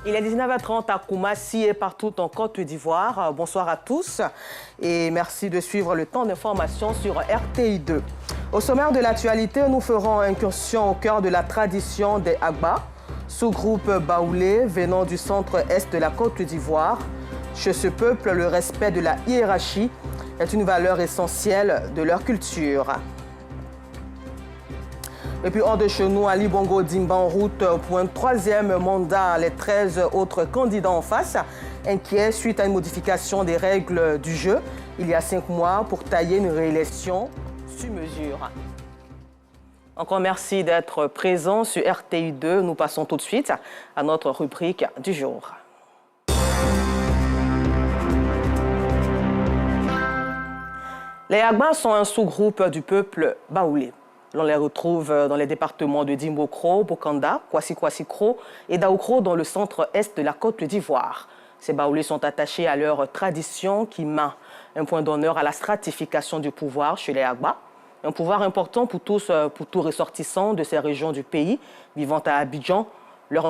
Il est 19h30 à Koumassi et partout en Côte d'Ivoire. Bonsoir à tous et merci de suivre le temps d'information sur RTI2. Au sommaire de l'actualité, nous ferons incursion au cœur de la tradition des Agba, sous-groupe baoulé venant du centre-est de la Côte d'Ivoire. Chez ce peuple, le respect de la hiérarchie est une valeur essentielle de leur culture. Et puis hors de chez nous, Ali Bongo Dimba en route pour un troisième mandat. Les 13 autres candidats en face, inquiets suite à une modification des règles du jeu il y a 5 mois pour tailler une réélection sur mesure. Encore merci d'être présent sur RTI2. Nous passons tout de suite à notre rubrique du jour. Les Agba sont un sous-groupe du peuple baoulé. On les retrouve dans les départements de Dimbokro, Bokanda, Kwasi-Kwasi-Kro et Daoukro dans le centre-est de la Côte d'Ivoire. Ces baoulés sont attachés à leur tradition qui met un point d'honneur à la stratification du pouvoir chez les Agba. Un pouvoir important pour tout ressortissant de ces régions du pays vivant à Abidjan, leur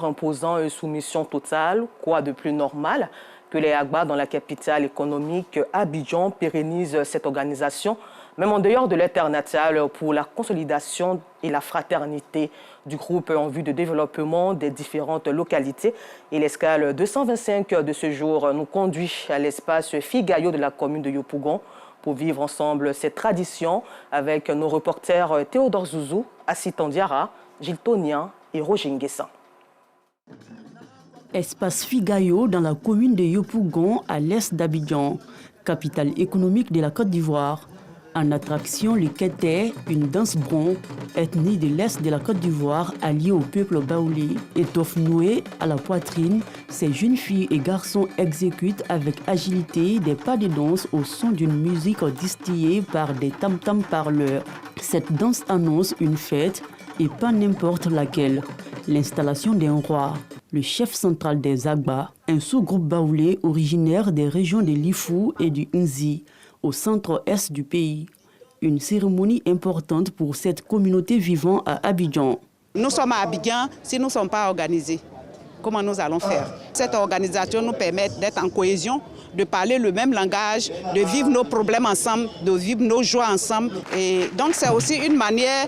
imposant une soumission totale, quoi de plus normal que les Agba dans la capitale économique Abidjan pérennisent cette organisation, même en dehors de leur terre natale, pour la consolidation et la fraternité du groupe en vue de développement des différentes localités. Et l'escale 225 de ce jour nous conduit à l'espace Figayo de la commune de Yopougon pour vivre ensemble cette tradition avec nos reporters Théodore Zouzou, Assitan Diara, Gilles Tonien et Roger Nguessan. Espace Figayo dans la commune de Yopougon à l'est d'Abidjan, capitale économique de la Côte d'Ivoire. En attraction, le Kété, une danse bron, ethnie de l'est de la Côte d'Ivoire alliée au peuple baoulé. Étoffe nouée à la poitrine, ces jeunes filles et garçons exécutent avec agilité des pas de danse au son d'une musique distillée par des tam-tams parleurs. Cette danse annonce une fête et pas n'importe laquelle. L'installation d'un roi, le chef central des Agba, un sous-groupe baoulé originaire des régions de l'Ifou et du Nzi, au centre-est du pays. Une cérémonie importante pour cette communauté vivant à Abidjan. Nous sommes à Abidjan, si nous ne sommes pas organisés, comment nous allons faire? Cette organisation nous permet d'être en cohésion, de parler le même langage, de vivre nos problèmes ensemble, de vivre nos joies ensemble. Et donc c'est aussi une manière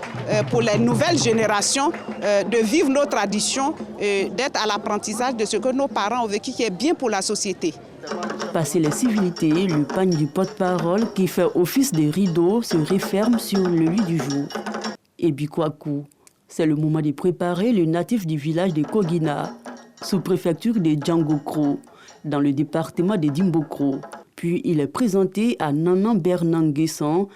pour les nouvelles générations de vivre nos traditions, d'être à l'apprentissage de ce que nos parents ont vécu qui est bien pour la société. Passé les civilités, le pagne du porte-parole qui fait office de rideau se referme sur le lit du jour. Et Bikwaku, c'est le moment de préparer le natif du village de Kogina, sous-préfecture de Djangokro, dans le département de Dimbokro. Puis il est présenté à Nanan Bernan Guessan,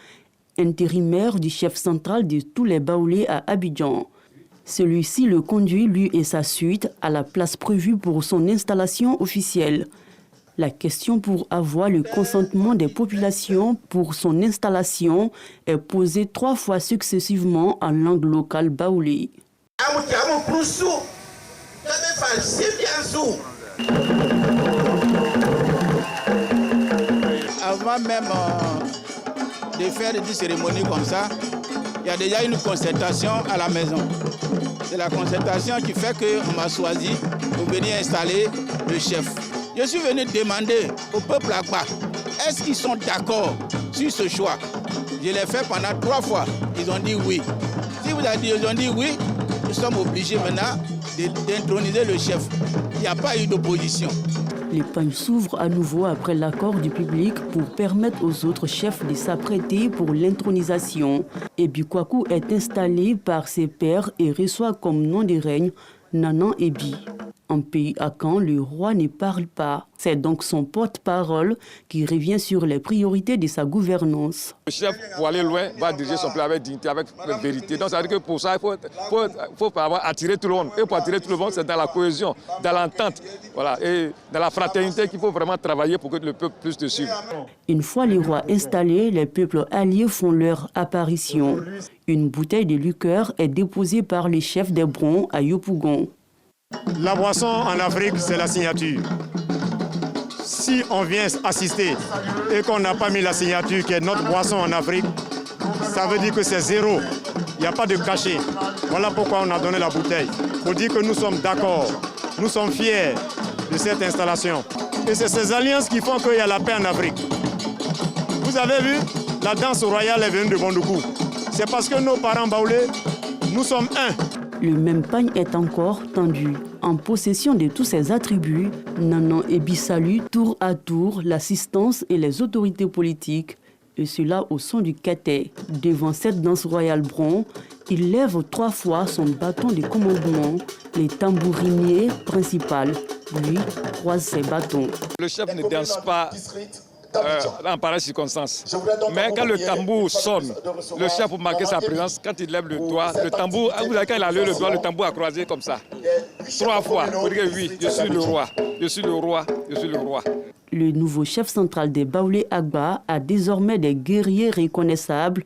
intérimaire du chef central de tous les baoulés à Abidjan. Celui-ci le conduit, lui et sa suite, à la place prévue pour son installation officielle. La question pour avoir le consentement des populations pour son installation est posée 3 fois successivement en langue locale baoulé. Avant même de faire des cérémonies comme ça, il y a déjà une concertation à la maison. C'est la concertation qui fait qu'on m'a choisi pour venir installer le chef. Je suis venu demander au peuple Agba, est-ce qu'ils sont d'accord sur ce choix? Je l'ai fait pendant 3 fois. Ils ont dit oui. Si vous avez dit, ils ont dit oui, nous sommes obligés maintenant d'introniser le chef. Il n'y a pas eu d'opposition. Les pagnes s'ouvrent à nouveau après l'accord du public pour permettre aux autres chefs de s'apprêter pour l'intronisation. Et Bikwaku est installé par ses pairs et reçoit comme nom de règne Nanan Ebi. En pays Akan, le roi ne parle pas. C'est donc son porte-parole qui revient sur les priorités de sa gouvernance. Le chef, pour aller loin, va diriger son peuple avec dignité, avec vérité. Donc ça veut dire que pour ça, il faut attirer tout le monde. Et pour attirer tout le monde, c'est dans la cohésion, dans l'entente, voilà, et dans la fraternité qu'il faut vraiment travailler pour que le peuple puisse te suivre. Une fois les rois installés, les peuples alliés font leur apparition. Une bouteille de liqueur est déposée par les chefs des Brons à Yopougon. La boisson en Afrique, c'est la signature. Si on vient assister et qu'on n'a pas mis la signature qui est notre boisson en Afrique, ça veut dire que c'est zéro. Il n'y a pas de cachet. Voilà pourquoi on a donné la bouteille. Pour dire que nous sommes d'accord Nous sommes fiers de cette installation. Et c'est ces alliances qui font qu'il y a la paix en Afrique. Vous avez vu, la danse royale est venue de Bondoukou. C'est parce que nos parents baoulés, nous sommes un. Le même pagne est encore tendu. En possession de tous ses attributs, Nanan Ebi salue tour à tour l'assistance et les autorités politiques, et cela au son du Kété. Devant cette danse royale bron, il lève 3 fois son bâton de commandement. Le tambourinier principal, lui, croise ses bâtons. Le chef ne danse pas en pareille circonstance. Mais quand le tambour sonne, le chef pour marquer sa présence, quand il lève le doigt, le tambour, quand il a levé le doigt, le tambour a croisé comme ça. 3 fois, pour dire oui, je suis le roi, je suis le roi, je suis le roi. Le nouveau chef central des Baoulé Agba a désormais des guerriers reconnaissables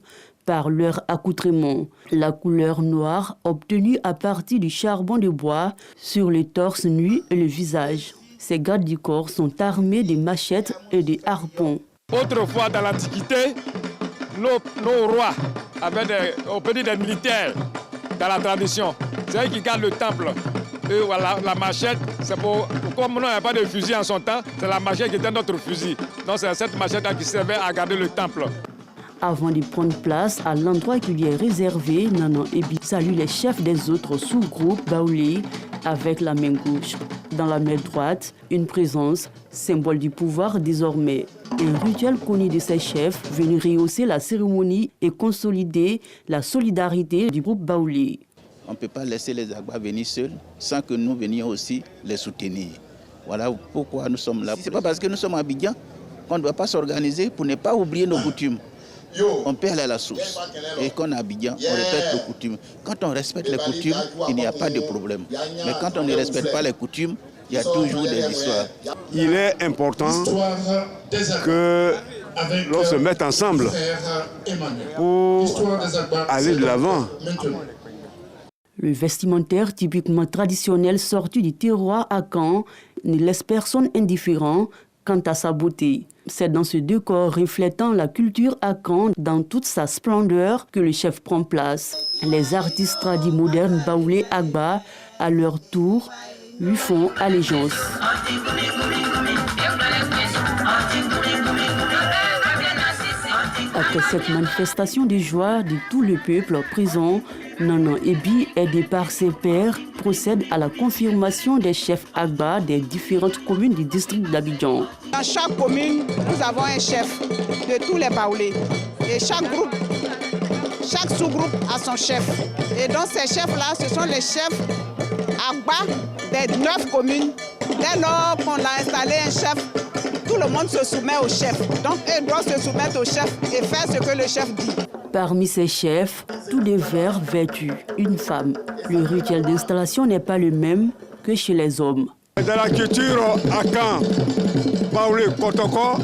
par leur accoutrement. La couleur noire obtenue à partir du charbon de bois sur le torse nu et le visage. Ces gardes du corps sont armés de machettes et de harpons. Autrefois, dans l'Antiquité, nos rois avaient des militaires dans la tradition. C'est eux qui gardent le temple. Et voilà, la machette, c'est comme on n'avait pas de fusil en son temps, c'est la machette qui était notre fusil. Donc c'est cette machette-là qui servait à garder le temple. Avant de prendre place à l'endroit qui lui est réservé, Nanan Ebi salue les chefs des autres sous-groupes baoulés avec la main gauche. Dans la main droite, une présence, symbole du pouvoir désormais. Un rituel connu de ses chefs venu rehausser la cérémonie et consolider la solidarité du groupe baoulé. On ne peut pas laisser les Agba venir seuls sans que nous venions aussi les soutenir. Voilà pourquoi nous sommes là. Ce n'est pas parce que nous sommes à Abidjan qu'on ne doit pas s'organiser pour ne pas oublier nos coutumes. On peut aller à la source. Et quand on est à Abidjan, on respecte nos coutumes. Quand on respecte les coutumes, il n'y a pas de problème. Mais quand on ne respecte pas les coutumes, il y a toujours des histoires. Il est important que l'on se mette ensemble pour aller de l'avant. Le vestimentaire typiquement traditionnel sorti du terroir à Caen ne laisse personne indifférent quant à sa beauté. C'est dans ce décor reflétant la culture à Caen dans toute sa splendeur que le chef prend place. Les artistes tradis modernes Baoulé Agba, à leur tour, lui font allégeance. Après cette manifestation de joie de tout le peuple présent, Nanan Ebi, aidé par ses pairs, procède à la confirmation des chefs Agba des différentes communes du district d'Abidjan. Dans chaque commune, nous avons un chef de tous les Baoulés. Et chaque groupe, chaque sous-groupe a son chef. Et donc ces chefs-là, ce sont les chefs Agba des 9 communes. Dès lors qu'on a installé un chef, tout le monde se soumet au chef. Donc, ils doivent se soumettre au chef et faire ce que le chef dit. Parmi ces chefs, tous les verts vêtus, une femme. Le rituel d'installation n'est pas le même que chez les hommes. Dans la culture Akan, Baoulé, Kotoko,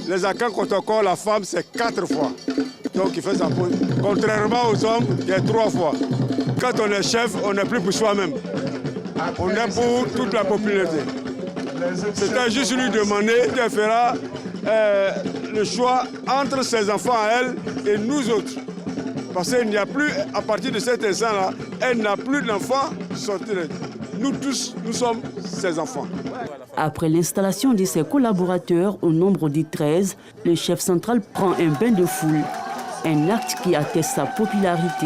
les Akan Kotoko, la femme c'est 4 fois. Donc il fait sa pause. Contrairement aux hommes, il y a 3 fois. Quand on est chef, on n'est plus pour soi-même. On est pour toute la popularité. C'était juste lui demander qu'elle fera le choix entre ses enfants à elle et nous autres. Parce qu'il n'y a plus, à partir de cet instant-là, elle n'a plus d'enfants sortis. Nous tous, nous sommes ses enfants. Après l'installation de ses collaborateurs au nombre de 13, le chef central prend un bain de foule. Un acte qui atteste sa popularité.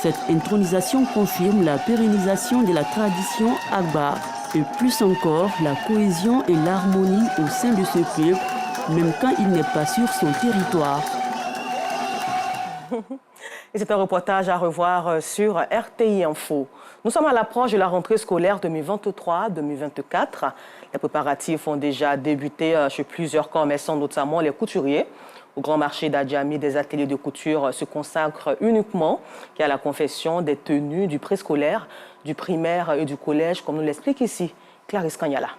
Cette intronisation confirme la pérennisation de la tradition Agba. Et plus encore, la cohésion et l'harmonie au sein de ce peuple, même quand il n'est pas sur son territoire. Et c'est un reportage à revoir sur RTI Info. Nous sommes à l'approche de la rentrée scolaire 2023-2024. Les préparatifs ont déjà débuté chez plusieurs commerçants, notamment les couturiers. Au grand marché d'Adjami, des ateliers de couture se consacrent uniquement à la confection des tenues du préscolaire, du primaire et du collège, comme nous l'explique ici Clarisse Kanyala.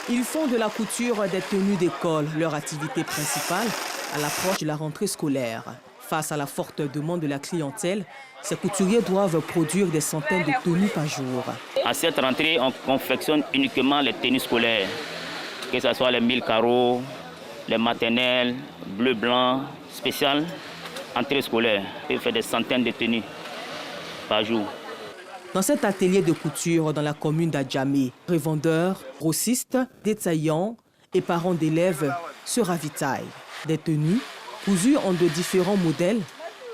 Ils font de la couture des tenues d'école leur activité principale à l'approche de la rentrée scolaire. Face à la forte demande de la clientèle, ces couturiers doivent produire des centaines de tenues par jour. À cette rentrée, on confectionne uniquement les tenues scolaires, que ce soit les 1000 carreaux, les maternelles, bleu-blanc, spéciales, entrée scolaire. On fait des centaines de tenues. par jour. Dans cet atelier de couture dans la commune d'Adjamé, revendeurs, grossistes, détaillants et parents d'élèves se ravitaillent. Des tenues cousues en de différents modèles,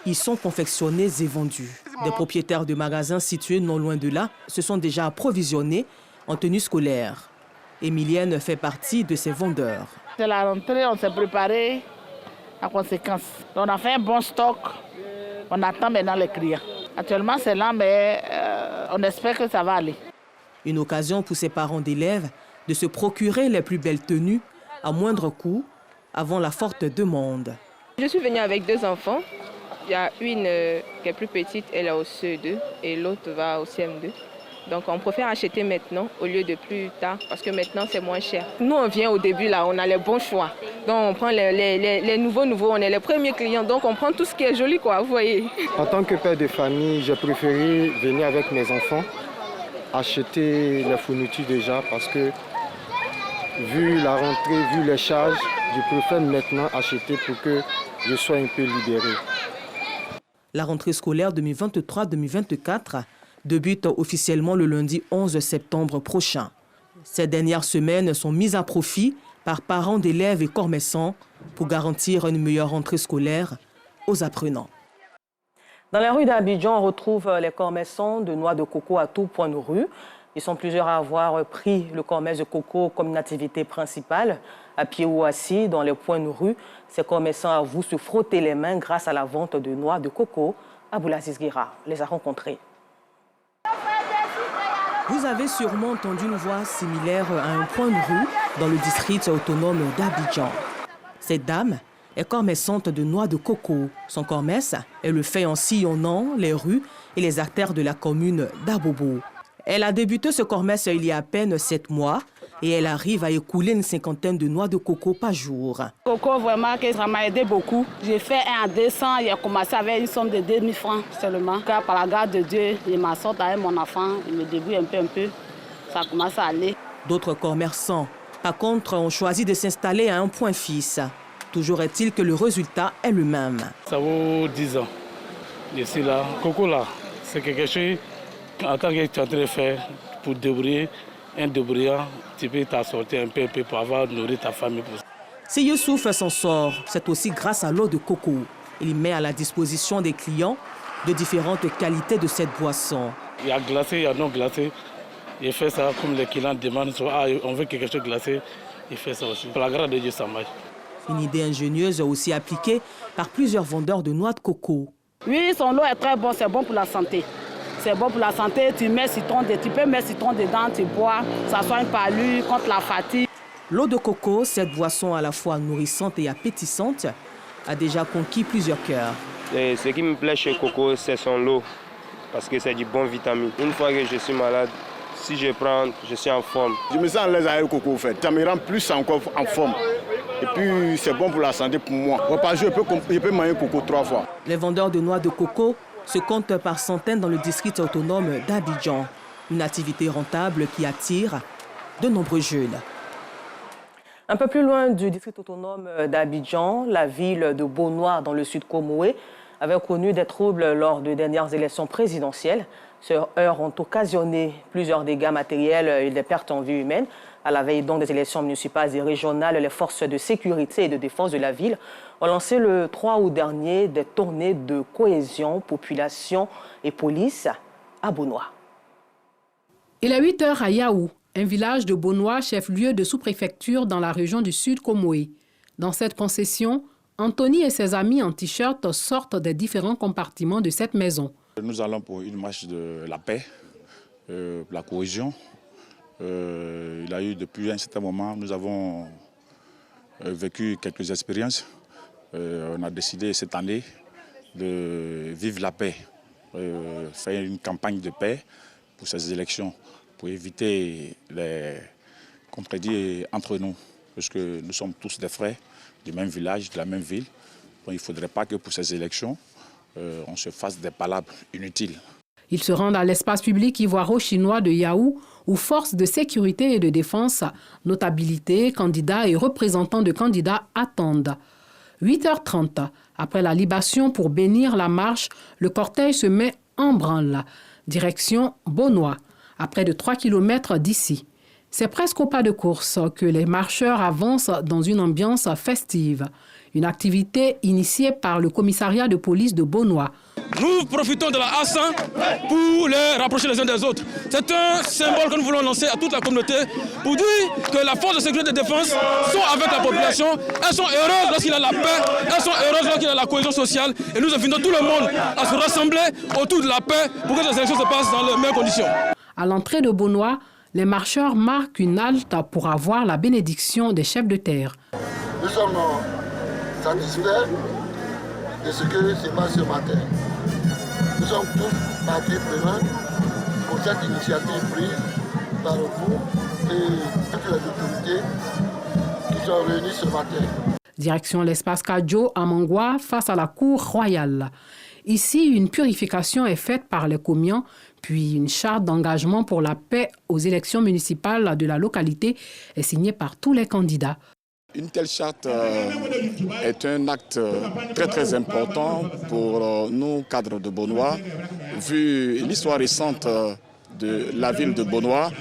ils sont confectionnés et vendus. Des propriétaires de magasins situés non loin de là se sont déjà approvisionnés en tenues scolaires. Emilienne fait partie de ces vendeurs. C'est la rentrée, on s'est préparé en conséquence. On a fait un bon stock, on attend maintenant les clients. Actuellement c'est là, mais on espère que ça va aller. Une occasion pour ces parents d'élèves de se procurer les plus belles tenues à moindre coût avant la forte demande. Je suis venue avec 2 enfants. Il y a une qui est plus petite, elle est au CE2 et l'autre va au CM2. Donc on préfère acheter maintenant au lieu de plus tard parce que maintenant c'est moins cher. Nous on vient au début là, on a les bons choix. Donc on prend les nouveaux, on est les premiers clients. Donc on prend tout ce qui est joli quoi, vous voyez. En tant que père de famille, j'ai préféré venir avec mes enfants, acheter les fournitures déjà parce que vu la rentrée, vu les charges, je préfère maintenant acheter pour que je sois un peu libéré. La rentrée scolaire 2023-2024 débute officiellement le lundi 11 septembre prochain. Ces dernières semaines sont mises à profit par parents d'élèves et commerçants pour garantir une meilleure rentrée scolaire aux apprenants. Dans la rue d'Abidjan, on retrouve les commerçants de noix de coco à tout point de rue. Ils sont plusieurs à avoir pris le commerce de coco comme une activité principale, à pied ou assis dans les points de rue. Ces commerçants avouent se frotter les mains grâce à la vente de noix de coco. Aboulaziz Guira les a rencontrés. Vous avez sûrement entendu une voix similaire à un point de rue dans le district autonome d'Abidjan. Cette dame est commerçante de noix de coco. Son commerce, elle le fait en sillonnant les rues et les artères de la commune d'Abobo. Elle a débuté ce commerce il y a à peine 7 mois et elle arrive à écouler une 50aine de noix de coco par jour. Coco, vraiment, ça m'a aidé beaucoup. J'ai fait 1 à 200, j'ai commencé avec une somme de 2000 francs seulement. Car par la grâce de Dieu, je m'assorte avec mon enfant, je me débrouille un peu, ça commence à aller. D'autres commerçants, par contre, ont choisi de s'installer à un point fixe. Toujours est-il que le résultat est le même. Ça vaut 10 ans. Je suis là. Coco, là, c'est quelque chose, en tant que tu es en train de faire pour débrouiller, un débrouillant, tu peux t'assortir un peu pour avoir nourri ta famille. Si Youssouf s'en sort, c'est aussi grâce à l'eau de coco. Il met à la disposition des clients de différentes qualités de cette boisson. Il y a glacé, il y a non glacé. Il fait ça comme les clients demandent, on veut quelque chose de glacé, il fait ça aussi. Pour la grâce de Dieu, ça marche. Une idée ingénieuse aussi appliquée par plusieurs vendeurs de noix de coco. Oui, son eau est très bon, c'est bon pour la santé. C'est bon pour la santé, tu peux mettre citron dedans, tu bois, ça soigne par lui, contre la fatigue. L'eau de coco, cette boisson à la fois nourrissante et appétissante, a déjà conquis plusieurs cœurs. Ce qui me plaît chez Coco, c'est son eau, parce que c'est du bon vitamine. Une fois que je suis malade, si je prends, je suis en forme. Je me sens à l'aise avec le coco, en fait. Ça me rend plus encore en forme. Et puis, c'est bon pour la santé pour moi. Par jour, je peux manger coco 3 fois. Les vendeurs de noix de coco se comptent par centaines dans le district autonome d'Abidjan. Une activité rentable qui attire de nombreux jeunes. Un peu plus loin du district autonome d'Abidjan, la ville de Beaunois dans le sud Comoé avait connu des troubles lors des dernières élections présidentielles. Ces heurts ont occasionné plusieurs dégâts matériels et des pertes en vie humaine. À la veille donc des élections municipales et régionales, les forces de sécurité et de défense de la ville ont lancé le 3 août dernier des tournées de cohésion, population et police à Beaunois. Il est 8 heures à Yaou, un village de Beaunois, chef-lieu de sous-préfecture dans la région du Sud Comoé. Dans cette concession, Anthony et ses amis en t-shirt sortent des différents compartiments de cette maison. Nous allons pour une marche de la paix, la cohésion. Il a eu depuis un certain moment, nous avons vécu quelques expériences. On a décidé cette année de vivre la paix, faire une campagne de paix pour ces élections, pour éviter les contredits entre nous, parce que nous sommes tous des frères du même village, de la même ville. Donc il ne faudrait pas que pour ces élections, on se fasse des palabres inutiles. Ils se rendent à l'espace public ivoiro-chinois de Yaou, où forces de sécurité et de défense, notabilités, candidats et représentants de candidats attendent. 8h30, après la libation pour bénir la marche, le cortège se met en branle. Direction Bonois, à près de 3 km d'ici. C'est presque au pas de course que les marcheurs avancent dans une ambiance festive. Une activité initiée par le commissariat de police de Bonois. Nous profitons de la A100 pour les rapprocher les uns des autres. C'est un symbole que nous voulons lancer à toute la communauté pour dire que la force de sécurité et de défense sont avec la population. Elles sont heureuses lorsqu'il y a la paix, elles sont heureuses lorsqu'il y a la cohésion sociale. Et nous invitons tout le monde à se rassembler autour de la paix pour que les élections se passent dans les meilleures conditions. À l'entrée de Bonois, les marcheurs marquent une halte pour avoir la bénédiction des chefs de terre. Nous sommes satisfaits de ce que se passe ce matin. Nous sommes tous partis prenants pour cette initiative prise par vous et toutes les autorités qui sont réunies ce matin. Direction l'espace Kadjo à Mangwa face à la cour royale. Ici, une purification est faite par les commiants, puis une charte d'engagement pour la paix aux élections municipales de la localité est signée par tous les candidats. Une telle charte est un acte très important pour nous, cadres de Bonois. Vu l'histoire récente de la ville de Bonois,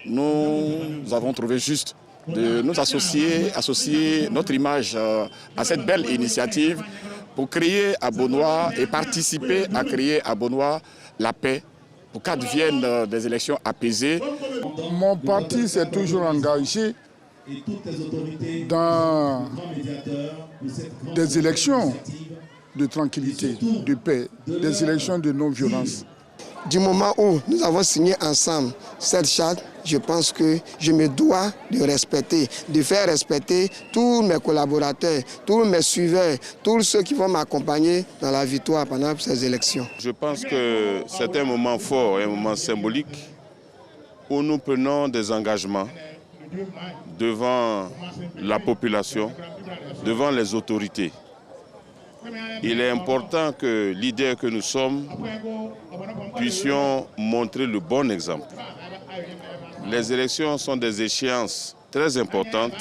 nous avons trouvé juste de nous associer notre image à cette belle initiative pour créer à Bonois et participer à créer à Bonois la paix pour qu'adviennent des élections apaisées. Mon parti s'est toujours engagé dans des élections de tranquillité, de paix, des élections de non-violence. Du moment où nous avons signé ensemble cette charte, je pense que je me dois de respecter, de faire respecter tous mes collaborateurs, tous mes suiveurs, tous ceux qui vont m'accompagner dans la victoire pendant ces élections. Je pense que c'est un moment fort, un moment symbolique où nous prenons des engagements devant la population, devant les autorités. Il est important que, leaders que nous sommes, puissions montrer le bon exemple. Les élections sont des échéances très importantes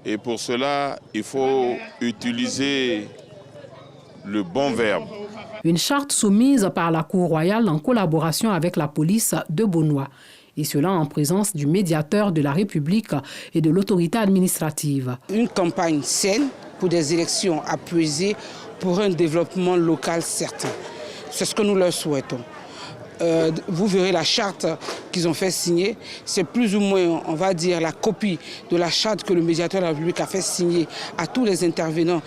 et pour cela, il faut utiliser le bon verbe. Une charte soumise par la Cour royale en collaboration avec la police de Bonois. Et cela en présence du médiateur de la République et de l'autorité administrative. Une campagne saine pour des élections apaisées, pour un développement local certain. C'est ce que nous leur souhaitons. Vous verrez la charte qu'ils ont fait signer. C'est plus ou moins, on va dire, la copie de la charte que le médiateur de la République a fait signer à tous les intervenants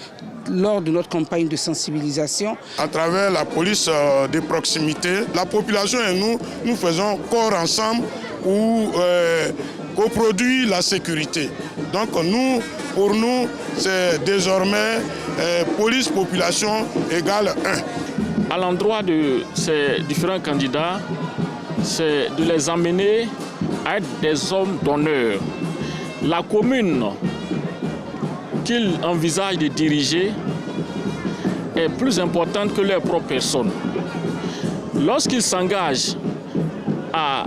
lors de notre campagne de sensibilisation. À travers la police de proximité, la population et nous faisons corps ensemble pour coproduire la sécurité. Donc pour nous, c'est désormais police-population égale 1. À l'endroit de ces différents candidats, c'est de les amener à être des hommes d'honneur. La commune qu'ils envisagent de diriger est plus importante que leur propre personne. Lorsqu'ils s'engagent à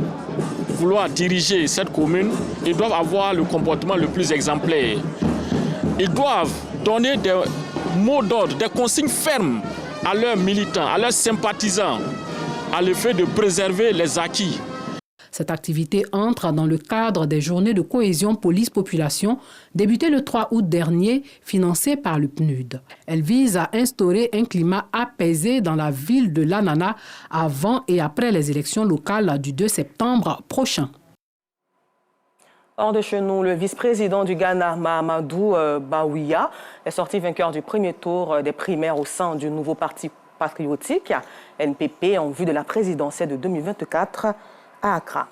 vouloir diriger cette commune, ils doivent avoir le comportement le plus exemplaire. Ils doivent donner des mots d'ordre, des consignes fermes à leurs militants, à leurs sympathisants, à l'effet de préserver les acquis. Cette activité entre dans le cadre des journées de cohésion police-population débutées le 3 août dernier, financées par le PNUD. Elle vise à instaurer un climat apaisé dans la ville de Lanana avant et après les élections locales du 2 septembre prochain. Hors de chez nous, le vice-président du Ghana, Mahamadou Bawumia, est sorti vainqueur du premier tour des primaires au sein du nouveau parti patriotique, NPP, en vue de la présidentielle de 2024 à Accra.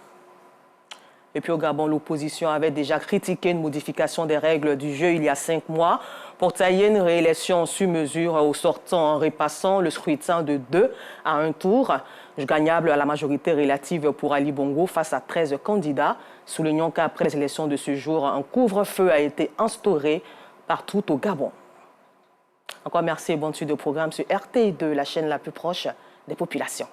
Et puis au Gabon, l'opposition avait déjà critiqué une modification des règles du jeu il y a 5 mois pour tailler une réélection sur mesure aux sortants en repassant le scrutin de 2 à 1 tour, gagnable à la majorité relative pour Ali Bongo face à 13 candidats. Soulignons qu'après les élections de ce jour, un couvre-feu a été instauré partout au Gabon. Encore merci et bonne suite de programme sur RTI2, la chaîne la plus proche des populations.